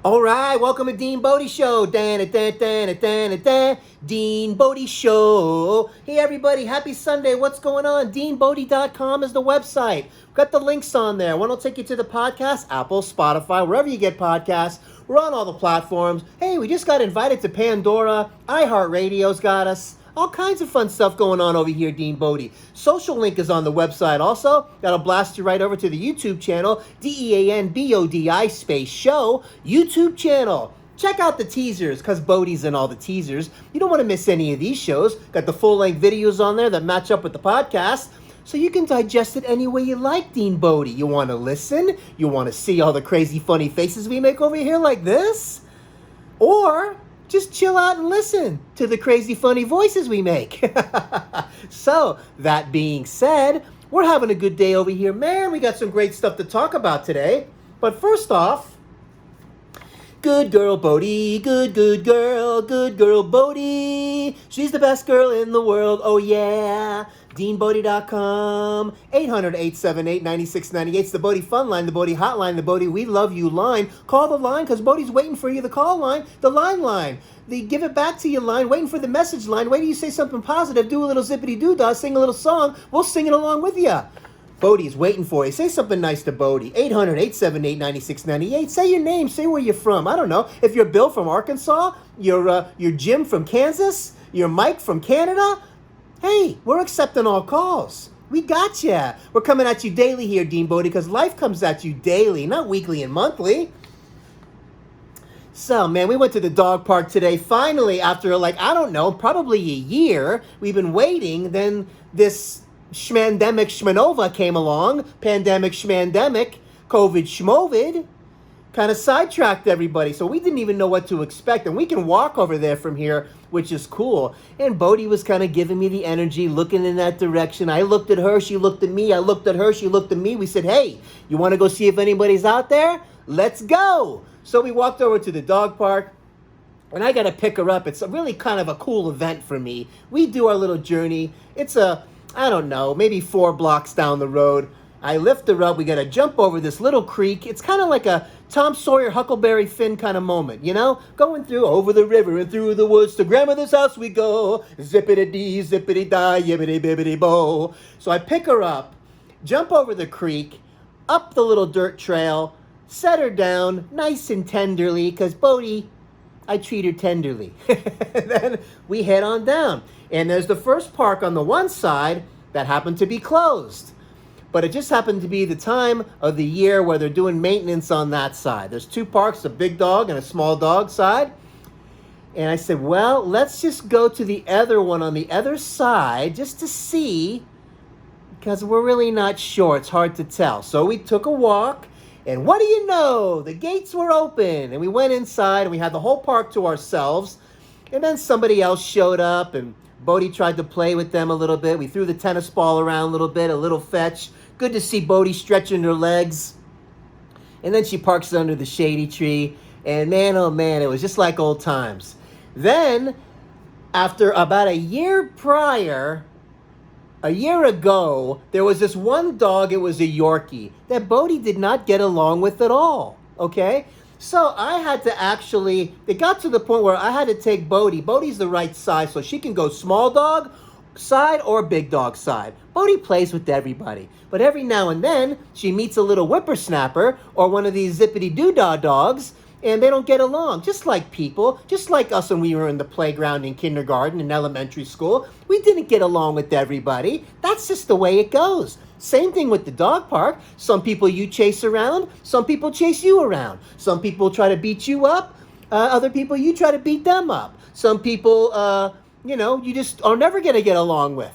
All right, welcome to DeanBodi Show. DeanBodi Show. Hey, everybody, happy Sunday. What's going on? DeanBodi.com is the website. Got the links on there. One will take you to the podcast, Apple, Spotify, wherever you get podcasts. We're on all the platforms. Hey, we just got invited to Pandora. iHeartRadio's got us. All kinds of fun stuff going on over here, DeanBodi. Social link is on the website also. That'll blast you right over to the YouTube channel, DeanBodi space show, YouTube channel. Check out the teasers, because Bodi's in all the teasers. You don't want to miss any of these shows. Got the full-length videos on there that match up with the podcast, so you can digest it any way you like, DeanBodi. You want to listen? You want to see all the crazy, funny faces we make over here like this? Or just chill out and listen to the crazy, funny voices we make. So, that being said, we're having a good day over here. Man, we got some great stuff to talk about today. But first off, good girl Bodie, good girl Bodie. She's the best girl in the world, oh yeah. DeanBodi.com, 800-878-9698. It's the Bodi Fun Line, the Bodi Hotline, the Bodi We Love You line. Call the line, because Bodi's waiting for you. The call line, the line. The give it back to you line, waiting for the message line. Wait till you say something positive, do a little zippity-doo-dah, sing a little song. We'll sing it along with you. Bodie's waiting for you. Say something nice to Bodi. 800-878-9698. Say your name. Say where you're from. I don't know. If you're Bill from Arkansas, you're Jim from Kansas, you're Mike from Canada, hey, we're accepting all calls. We got ya. We're coming at you daily here, DeanBodi, because life comes at you daily, not weekly and monthly. So, man, we went to the dog park today. Finally, after, probably a year, we've been waiting. Then this schmandemic schmanova came along. Pandemic schmandemic, COVID schmovid. Kind of sidetracked everybody, so we didn't even know what to expect. And we can walk over there from here, which is cool. And Bodi was kind of giving me the energy, looking in that direction. I looked at her, she looked at me. I looked at her, she looked at me. We said, hey, you want to go see if anybody's out there? Let's go. So we walked over to the dog park, and I got to pick her up. It's really kind of a cool event for me. We do our little journey. It's maybe 4 blocks down the road. I lift her up. We got to jump over this little creek. It's kind of like a Tom Sawyer, Huckleberry Finn kind of moment, you know? Going through over the river and through the woods to grandmother's house we go. Zippity-dee, zippity-die, yibbity-bibbity-bo. So I pick her up, jump over the creek, up the little dirt trail, set her down nice and tenderly, because Bodi, I treat her tenderly. Then we head on down. And there's the first park on the one side that happened to be closed. But it just happened to be the time of the year where they're doing maintenance on that side. There's 2 parks, a big dog and a small dog side. And I said, well, let's just go to the other one on the other side just to see, because we're really not sure. It's hard to tell. So we took a walk, and what do you know? The gates were open, and we went inside, and we had the whole park to ourselves. And then somebody else showed up, and Bodi tried to play with them a little bit. We threw the tennis ball around a little bit, a little fetch. Good to see Bodi stretching her legs. And then she parks under the shady tree. And man, oh man, it was just like old times. Then, after about a year ago, there was this one dog, it was a Yorkie, that Bodi did not get along with at all, okay? So I had to it got to the point where I had to take Bodi. Bodi's the right size, so she can go small dog side or big dog side. Bodi plays with everybody. But every now and then, she meets a little whippersnapper or one of these zippity-doo-dah dogs, and they don't get along. Just like people, just like us when we were in the playground in kindergarten and elementary school. We didn't get along with everybody. That's just the way it goes. Same thing with the dog park. Some people you chase around, some people chase you around. Some people try to beat you up, other people you try to beat them up. Some people, you just are never going to get along with.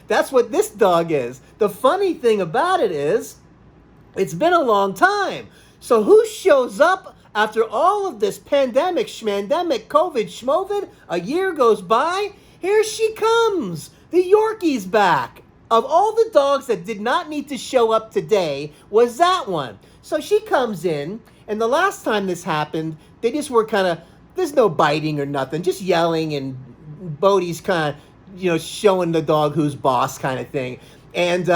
That's what this dog is. The funny thing about it is, it's been a long time. So who shows up after all of this pandemic, schmandemic, COVID, schmovid? A year goes by. Here she comes. The Yorkie's back. Of all the dogs that did not need to show up today, was that one. So she comes in, and the last time this happened, they just were there's no biting or nothing, just yelling, and Bodi's showing the dog who's boss kind of thing. And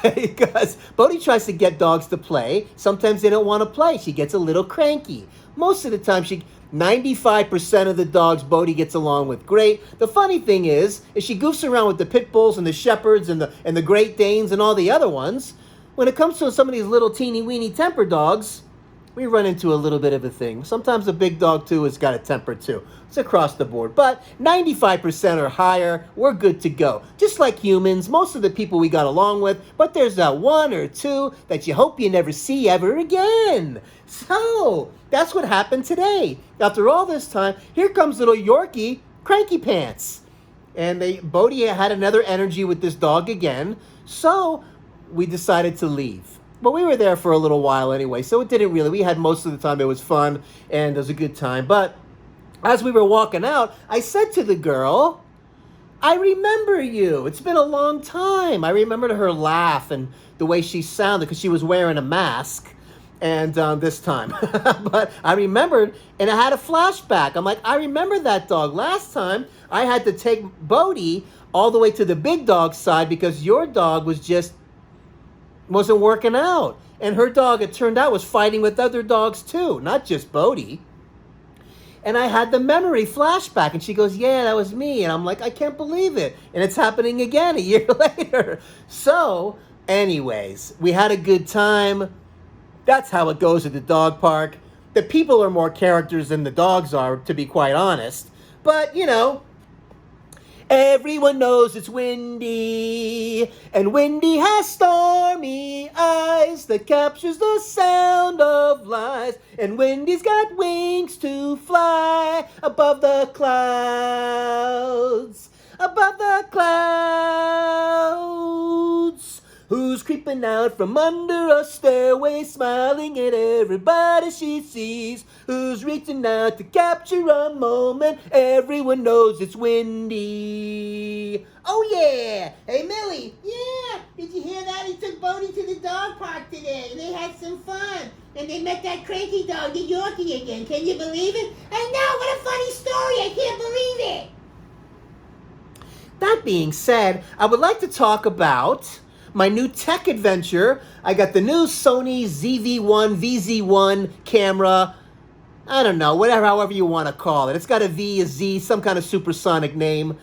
because Bodhi tries to get dogs to play, sometimes they don't want to play. She gets a little cranky. Most of the time, 95% of the dogs Bodhi gets along with great. The funny thing is she goofs around with the pit bulls and the shepherds and the Great Danes and all the other ones. When it comes to some of these little teeny weeny temper dogs, we run into a little bit of a thing. Sometimes a big dog too has got a temper too. It's across the board. But 95% or higher, we're good to go. Just like humans, most of the people we got along with, but there's that one or two that you hope you never see ever again. So, that's what happened today. After all this time, here comes little Yorkie, Cranky Pants. And Bodhi had another energy with this dog again. So, we decided to leave. But we were there for a little while anyway, so it didn't really. We had most of the time. It was fun, and it was a good time. But as we were walking out, I said to the girl, I remember you. It's been a long time. I remembered her laugh and the way she sounded because she was wearing a mask and this time. But I remembered, and I had a flashback. I'm like, I remember that dog. Last time, I had to take Bodhi all the way to the big dog side because your dog wasn't working out. And her dog, it turned out, was fighting with other dogs too, not just Bodhi. And I had the memory flashback, and she goes, yeah, that was me. And I'm like, I can't believe it. And it's happening again a year later. So, anyways, we had a good time. That's how it goes at the dog park. The people are more characters than the dogs are, to be quite honest. But, everyone knows it's windy, and windy has stormy eyes that captures the sound of lies, and windy's got wings to fly above the clouds, above the clouds. Who's creeping out from under a stairway, smiling at everybody she sees? Who's reaching out to capture a moment? Everyone knows it's windy. Oh yeah! Hey Millie! Yeah! Did you hear that? He took Bodhi to the dog park today. They had some fun. And they met that cranky dog, the Yorkie again. Can you believe it? I know! What a funny story! I can't believe it! That being said, I would like to talk about my new tech adventure. I got the new Sony ZV-1, VZ-1 camera. I don't know, however you want to call it. It's got a V, a Z, some kind of supersonic name.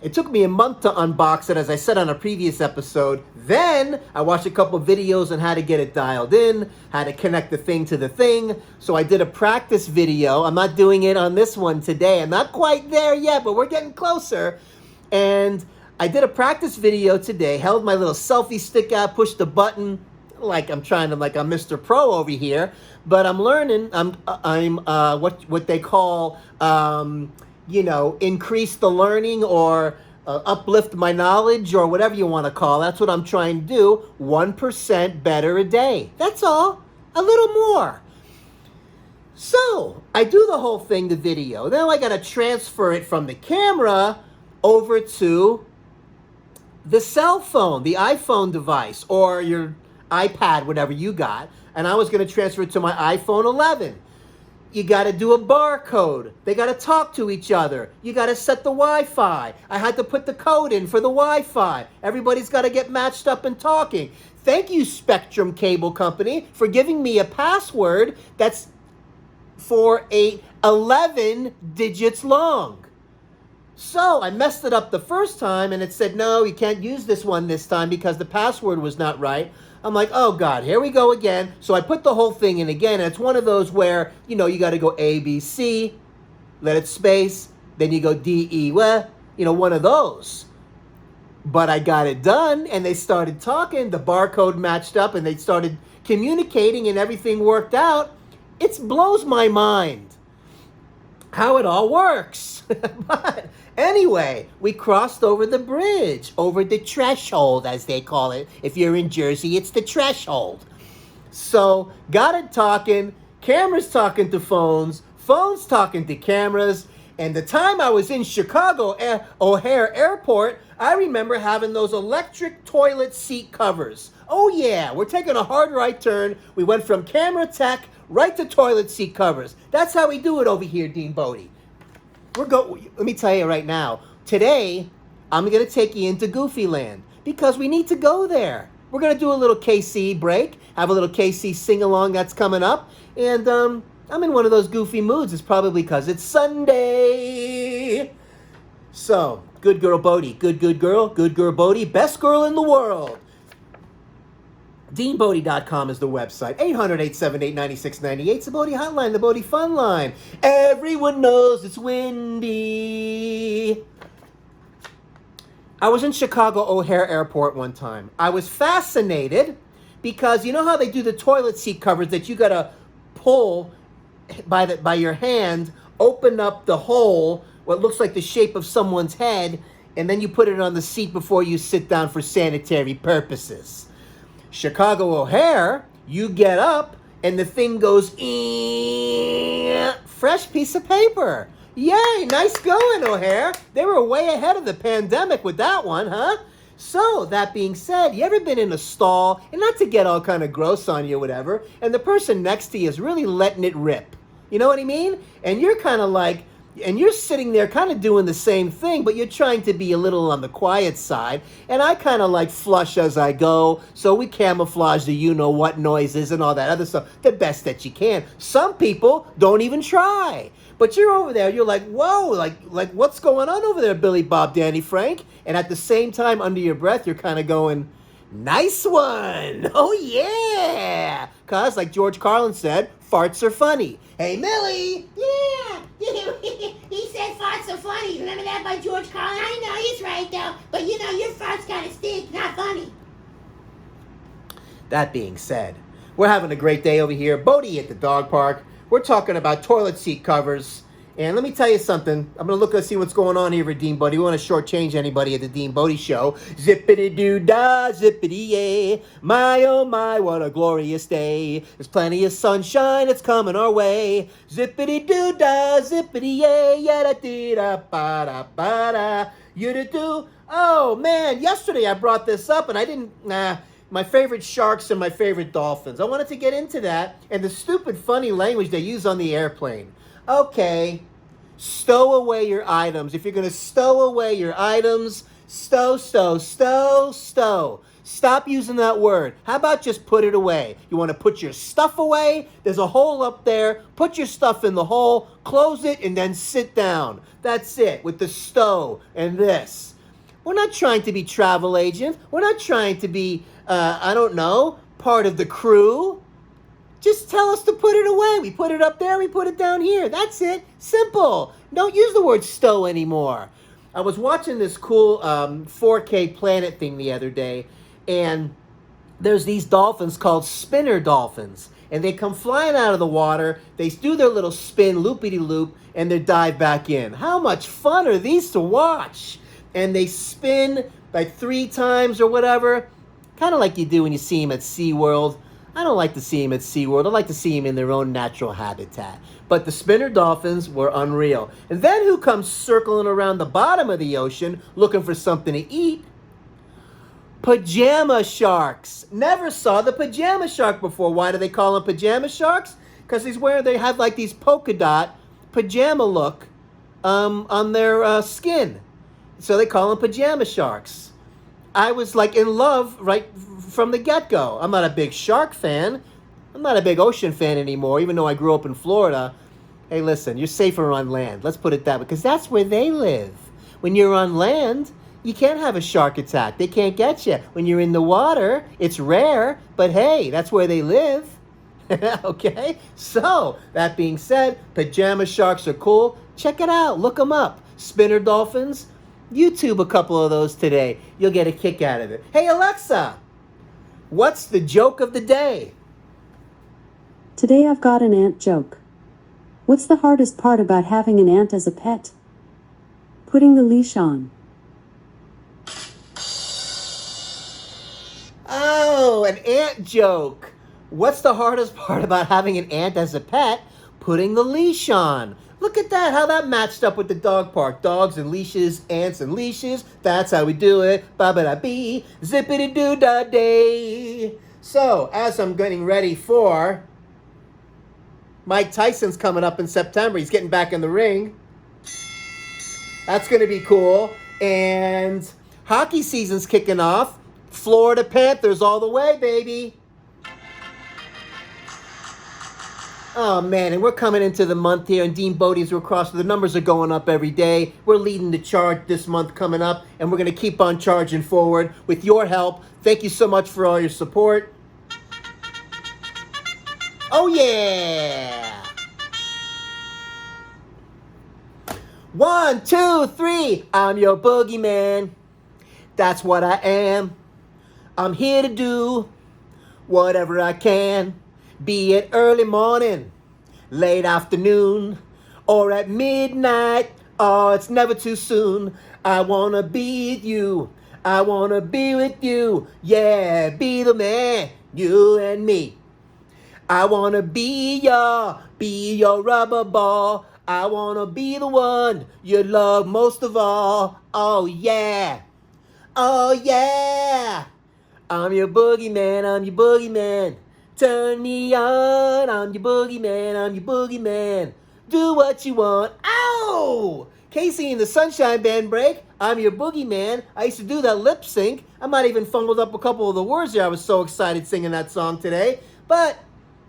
It took me a month to unbox it, as I said on a previous episode. Then I watched a couple videos on how to get it dialed in, how to connect the thing to the thing. So I did a practice video. I'm not doing it on this one today. I'm not quite there yet, but we're getting closer. And I did a practice video today, held my little selfie stick out, pushed the button, like I'm Mr. Pro over here, but I'm learning, I'm what they call, increase the learning or uplift my knowledge or whatever you want to call it. That's what I'm trying to do, 1% better a day. That's all, a little more. So, I do the whole thing, the video. Then I got to transfer it from the camera over to the cell phone, the iPhone device, or your iPad, whatever you got. And I was going to transfer it to my iPhone 11. You got to do a barcode. They got to talk to each other. You got to set the Wi-Fi. I had to put the code in for the Wi-Fi. Everybody's got to get matched up and talking. Thank you, Spectrum Cable Company, for giving me a password that's 11 digits long. So I messed it up the first time, and it said, no, you can't use this one this time because the password was not right. I'm like, oh, God, here we go again. So I put the whole thing in again, and it's one of those where, you got to go A, B, C, let it space, then you go D, E, one of those. But I got it done, and they started talking. The barcode matched up, and they started communicating, and everything worked out. It blows my mind how it all works. But anyway, we crossed over the bridge, over the threshold, as they call it. If you're in Jersey, it's the threshold. So, got it talking, cameras talking to phones, phones talking to cameras, and the time I was in Chicago O'Hare Airport, I remember having those electric toilet seat covers. Oh yeah, we're taking a hard right turn. We went from camera tech right to toilet seat covers. That's how we do it over here, DeanBodi. Let me tell you right now, today, I'm going to take you into Goofy Land. because we need to go there. We're going to do a little KC break, have a little KC sing-along that's coming up, and I'm in one of those goofy moods. It's probably because it's Sunday. So, good girl Bodie, good girl Bodie, best girl in the world. DeanBodi.com is the website. 800-878-9698. It's the Bodie hotline, the Bodie fun line. Everyone knows it's windy. I was in Chicago O'Hare Airport one time. I was fascinated because you know how they do the toilet seat covers that you got to pull by your hand, open up the hole, what looks like the shape of someone's head, and then you put it on the seat before you sit down for sanitary purposes. Chicago O'Hare, you get up and the thing goes, fresh piece of paper. Yay, nice going, O'Hare. They were way ahead of the pandemic with that one, huh? So, that being said, you ever been in a stall, and not to get all kind of gross on you or whatever, and the person next to you is really letting it rip? You know what I mean? And you're kind of like, and you're sitting there kind of doing the same thing, but you're trying to be a little on the quiet side. And I kind of like flush as I go, so we camouflage the you-know-what noises and all that other stuff the best that you can. Some people don't even try. But you're over there, you're like, whoa, like what's going on over there, Billy Bob Danny Frank? And at the same time, under your breath, you're kind of going, nice one. Oh, yeah. Because, like George Carlin said, farts are funny. Hey, Millie. Yeah. He said farts are funny. Remember that by George Carlin? I know, he's right, though. But, you know, your farts kind of stink. Not funny. That being said, we're having a great day over here. Bodie at the dog park. We're talking about toilet seat covers. And let me tell you something. I'm going to look and see what's going on here at DeanBodi. We want to shortchange anybody at the DeanBodi Show. Zippity-doo-dah, zippity-yay. My, oh my, what a glorious day. There's plenty of sunshine, it's coming our way. Zippity-doo-dah, zippity-yay. Yada-dee-da-ba-da-ba-da. You-da-doo. Oh, man, yesterday I brought this up and I didn't... my favorite sharks and my favorite dolphins. I wanted to get into that and the stupid, funny language they use on the airplane. Okay, stow away your items. If you're going to stow away your items, stow. Stop using that word. How about just put it away? You want to put your stuff away? There's a hole up there. Put your stuff in the hole, close it, and then sit down. That's it, with the stow and this. We're not trying to be travel agents. We're not trying to be, part of the crew. Just tell us to put it away. We put it up there, we put it down here. That's it. Simple. Don't use the word stow anymore. I was watching this cool 4K planet thing the other day, and there's these dolphins called spinner dolphins. And they come flying out of the water, they do their little spin, loopity-loop, and they dive back in. How much fun are these to watch? And they spin like 3 times or whatever, kind of like you do when you see them at SeaWorld. I don't like to see them at SeaWorld. I like to see them in their own natural habitat. But the spinner dolphins were unreal. And then who comes circling around the bottom of the ocean looking for something to eat? Pajama sharks. Never saw the pajama shark before. Why do they call them pajama sharks? Because they have like these polka dot pajama look on their skin. So they call them pajama sharks. I was like in love right from the get-go. I'm not a big shark fan. I'm not a big ocean fan anymore, even though I grew up in Florida. Hey, listen, you're safer on land. Let's put it that way, because that's where they live. When you're on land, you can't have a shark attack. They can't get you. When you're in the water, it's rare, but hey, that's where they live. Okay? So, that being said, pajama sharks are cool. Check it out. Look them up. Spinner dolphins. YouTube a couple of those today. You'll get a kick out of it. Hey, Alexa, what's the joke of the day? Today I've got an ant joke. What's the hardest part about having an ant as a pet? Putting the leash on. Oh, an ant joke. What's the hardest part about having an ant as a pet? Putting the leash on. Look at that, how that matched up with the dog park. Dogs and leashes, ants and leashes. That's how we do it. Ba-ba-da-bee, zippity-doo-da-day. So, as I'm getting ready for... Mike Tyson's coming up in September. He's getting back in the ring. That's going to be cool. And hockey season's kicking off. Florida Panthers all the way, baby. Oh, man, and we're coming into the month here, and DeanBodi's we're crossing. The numbers are going up every day. We're leading the charge this month coming up, and we're going to keep on charging forward with your help. Thank you so much for all your support. Oh, yeah. 1, 2, 3. I'm your boogeyman. That's what I am. I'm here to do whatever I can. Be it early morning, late afternoon, or at midnight. Oh, it's never too soon. I wanna be with you. I wanna be with you. Yeah, be the man, you and me. I wanna be your rubber ball. I wanna be the one you love most of all. Oh yeah, oh yeah. I'm your boogeyman, I'm your boogeyman. Turn me on, I'm your boogeyman, I'm your boogeyman. Do what you want. Ow! Casey and the Sunshine Band break. I'm your boogeyman. I used to do that lip sync. I might even fumbled up a couple of the words there. I was so excited singing that song today. But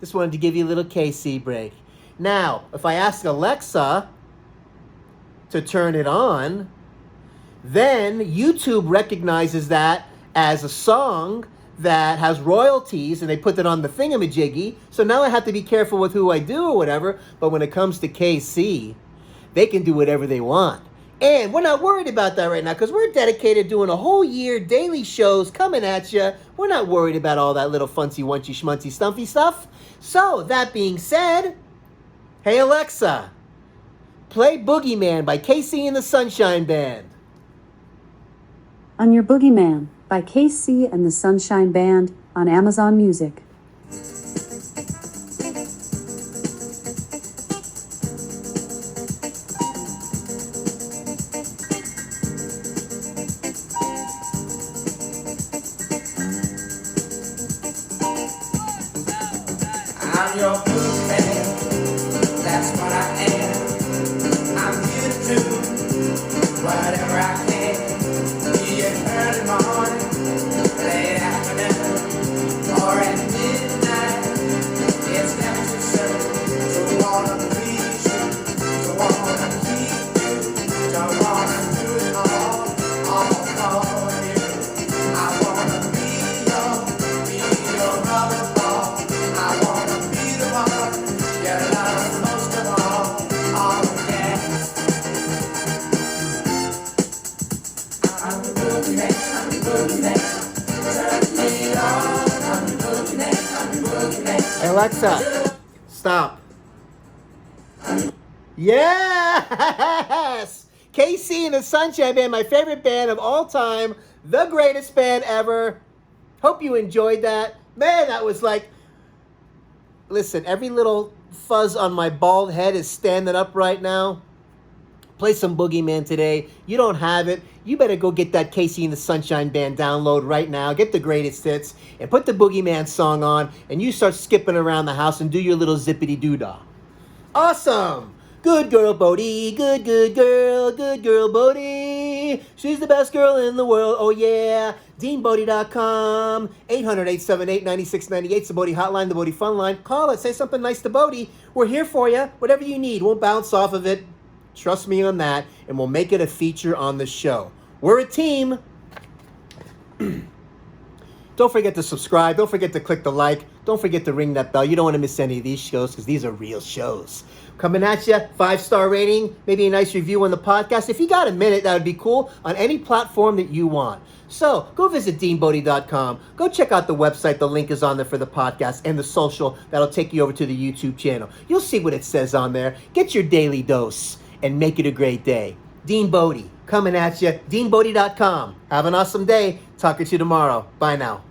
just wanted to give you a little KC break. Now, if I ask Alexa to turn it on, then YouTube recognizes that as a song that has royalties, and they put that on the thingamajiggy. So now I have to be careful with who I do or whatever. But when it comes to KC, they can do whatever they want. And we're not worried about that right now because we're dedicated doing a whole year, daily shows coming at you. We're not worried about all that little funsy, wunchy, schmuncy, stumpy stuff. So, that being said, hey Alexa, play Boogeyman by Casey and the Sunshine Band. I'm Your Boogeyman by KC and the Sunshine Band on Amazon Music. I'm your boogeyman, that's what I am. I'm here to do whatever I can. Be it early morning, late afternoon, or at midnight. It's never too soon to wanna please you, to wanna keep you, to wanna do it all for you. I wanna be your rubber ball. I wanna be the one you love most of all. Oh yeah. I'm the boogeyman, I'm the boogeyman. Turn me on. I'm the boogeyman, I'm the boogeyman. Hey Alexa, stop. Yes! KC and the Sunshine Band, my favorite band of all time, the greatest band ever. Hope you enjoyed that. Man, that was like, listen, every little fuzz on my bald head is standing up right now. Play some Boogeyman today. You don't have it. You better go get that Casey and the Sunshine Band download right now. Get the greatest hits and put the Boogeyman song on and you start skipping around the house and do your little zippity-doo-dah. Awesome. Good girl, Bodie. Good girl, Bodie. She's the best girl in the world. Oh, yeah. DeanBodi.com. 800-878-9698. It's the Bodie hotline, the Bodie fun line. Call it. Say something nice to Bodie. We're here for you. Whatever you need. Won't bounce off of it. Trust me on that. And we'll make it a feature on the show. We're a team. Don't forget to subscribe. Don't forget to click the like. Don't forget to ring that bell. You don't want to miss any of these shows because these are real shows. Coming at you, 5-star rating, maybe a nice review on the podcast. If you got a minute, that would be cool on any platform that you want. So go visit DeanBodi.com. Go check out the website. The link is on there for the podcast and the social. That'll take you over to the YouTube channel. You'll see what it says on there. Get your daily dose and make it a great day. DeanBodi, coming at you. DeanBodi.com. Have an awesome day. Talk to you tomorrow. Bye now.